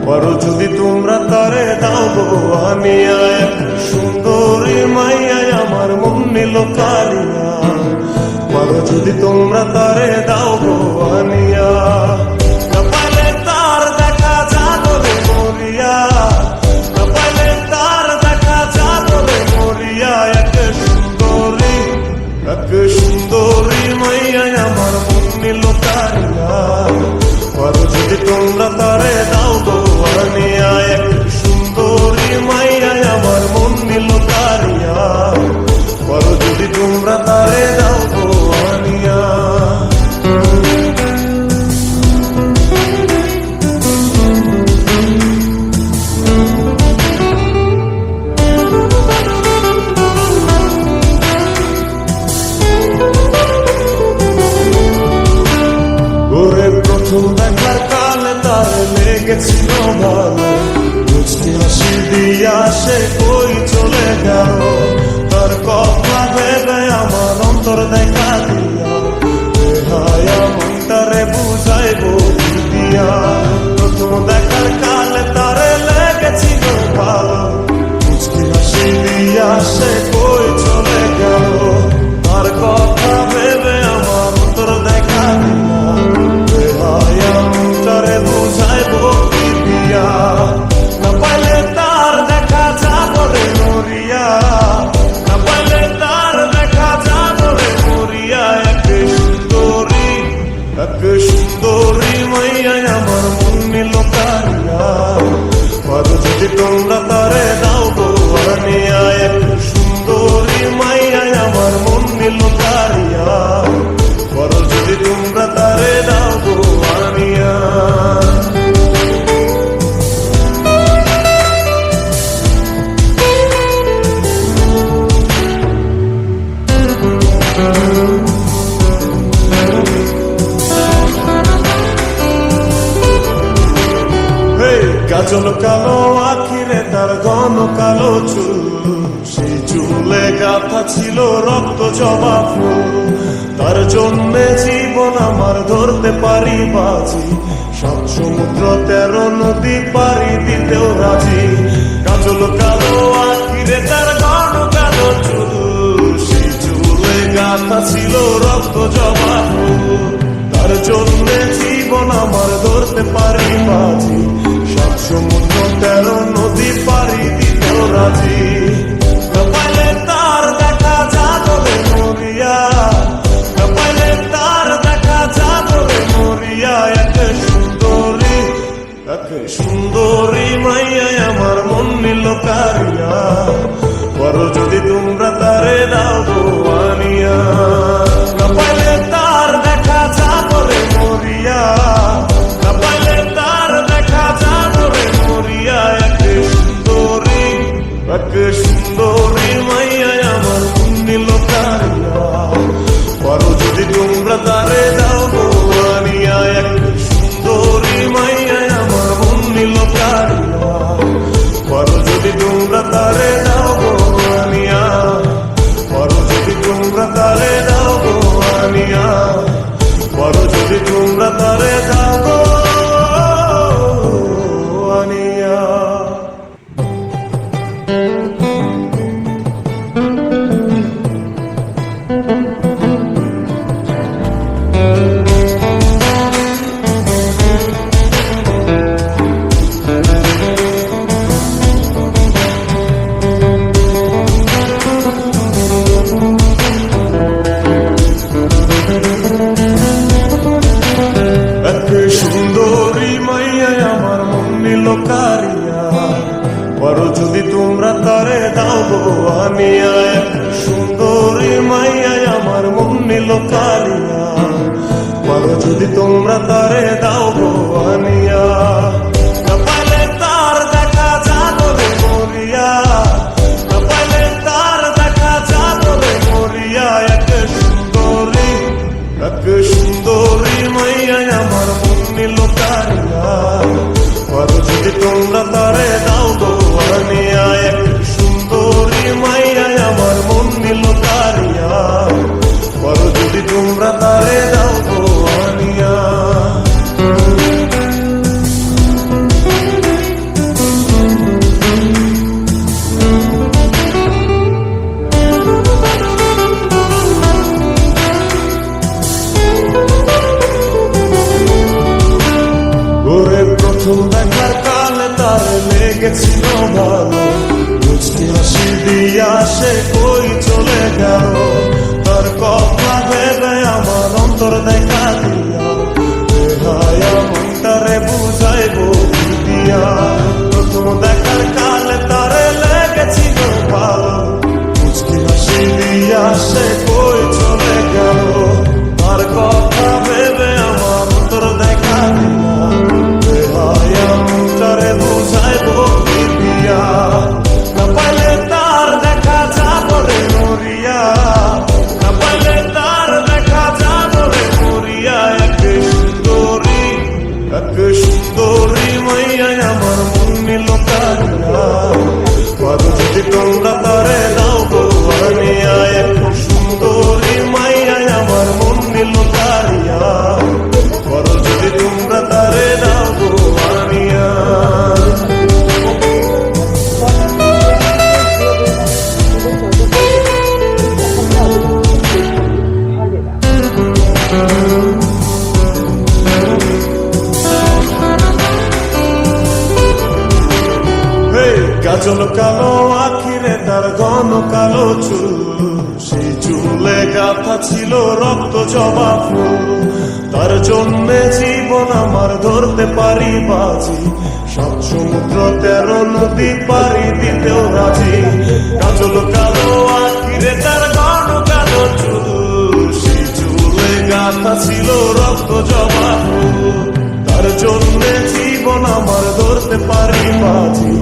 পারো যদি তোমরা তারে দাও গো আনিয়া, এক সুন্দরী মাইয়া আমার মন নিল কালিয়া। পারো যদি তোমরা তারে দাও গো আনিয়া, কপালে তার দেখা জাগরে মরিয়া, কপালে তার দেখা জাগরে মরিয়া। এক সুন্দরী মাইয়া আমার মন নিল কালিয়া। পারো যদি তোমরা তারে দাও গো আনিয়া, এক সুন্দরী মাইয়া আমার মন নিল কালিয়া। পারো যদি তোমরা তারে দাও গো আনিয়া। প্রথম দেখার কালে তার লেগেছিল ভালো, মুচকি হাসি দিয়া সে কই চলে গেল। তার কথা ভেবে আমার অন্তর দেখা দিয়া, হায়া মনটারে বুঝাইব দিয়া। প্রথম দেখার কালে তার লেগেছিল ভালো, মুচকি হাসি দিয়া সে কই চলে গেল। তার কথা ভেবে আমার অন্তর দেখা দিয়া, তারে বুঝাইব কি দিয়া। না পাইলে তার দেখা যাবরে মরিয়া, না পাইলে তার দেখা যাবরে মরিয়া। এক সুন্দরী মাইয়া আমার মন নিল কালিয়া। পারো যদি তোমরা তারে দাও গো আনিয়া, এক সুন্দরী মাইয়া আমার মন নিল কালিয়া। পারো যদি তোমরা তারে দাও গো আনিয়া। কাজল কালো আখিরে তার ঘন কালো চুল, সেই চুলে গাথা ছিল রক্ত জবা ফুল। তার জন্যে জীবন আমার ধরতে পারি বাজি, 7 সমুদ্র 13 নদী পারি দিতেও রাজি। কাজল কালো আখিরে তার ঘন কালো চুল, সেই চুলে গাথা ছিল রক্ত জবা ফুল। তার জন্যে জীবন আমার ধরতে পারি বাজি, 7 সমুদ্র 13 নদী পারি দিতেও রাজি। কপালে তার দেখা জাগরে মরিয়া, কপালে তার দেখা জাগরে মরিয়া। এক সুন্দরী মাইয়া আমার মন নিল কালিয়া। পারো যদি তোমরা তারে দাও গো আনিয়া, কপালে তার দেখা জাগরে মরিয়া, কপালে তার দেখা জাগরে মরিয়া। এক সুন্দরী মাইয়া আমার মন নিল কালিয়া। পারো যদি তোমরা তারে দাও গো আনিয়া, এক সুন্দরী মাইয়া আমার মন নিল কালিয়া। পারো যদি তোমরা তারে দাও গো আনিয়া, পারো যদি তোমরা তারে দাও গো আনিয়া। পারো যদি তোমরা তারে দাও গো আনিয়া। সুন্দরী মাইয়া আমার মন নিল কালিয়া। পারো যদি তোমরা তারে দাও গো আনিয়া, এক সুন্দরী মাইয়া আমার মন নিল কালিয়া। পারো যদি তোমরা তারে দাও গো আনিয়া, কপালে তার দেখা তোমরা তারে দাও গো আনিয়া, এক সুন্দরী মাইয়া আমার মন নিল কারিয়া, বলো যদি তোমরা তারে দাও গো আনিয়া। ওরে প্রথম দেখার কালে তার লেগেছিল ভালো, মুচকি হাসি দিয়া সে কই চলে গেল, তার কথা ভেবে আমার অন্তর দেখা দিয়া, বেহায়া মনটারে বুঝাইবো কি দিয়া। প্রথম দেখার কালে তার লেগেছিল ভালো, মুচকি হাসি দিয়া সে কই চলে গেল, তার কথা ভেবে আমার অন্তর দেখা দিয়া, বেহায়া মনটারে বুঝাইবো কি দিয়া। না পাইলে তার দেখা যাবো রে মরিয়া, না পাইলে তার দেখা যাবো রে মরিয়া, এক সুন্দরী মাইয়া আমার মন নিল কারিয়া, বলো যদি তোমরা তারে দাও গো আনিয়া, এক সুন্দরী মাইয়া আমার মন নিল কারিয়া, বলো যদি তোমরা তারে দাও গো আনিয়া। কাজল কালো আখিরে তার ঘন কালো চুল, সেই চুলে গাথা ছিল রক্ত জবা ফুল, তার জন্যে জীবন আমার ধরতে পারি বাজি, 7 সমুদ্র 13 নদী পারি দিতেও রাজি। কাজল কালো আখিরে তার ঘন কালো চুল, সেই চুলে গাথা ছিল রক্ত জবা ফুল, তার জন্যে জীবন আমার ধরতে পারি বাজি,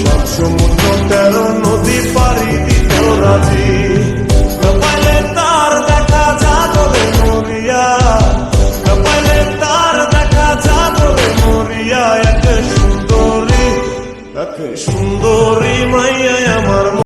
7 সমুদ্র 13 নদী পারি দিতেও রাজি।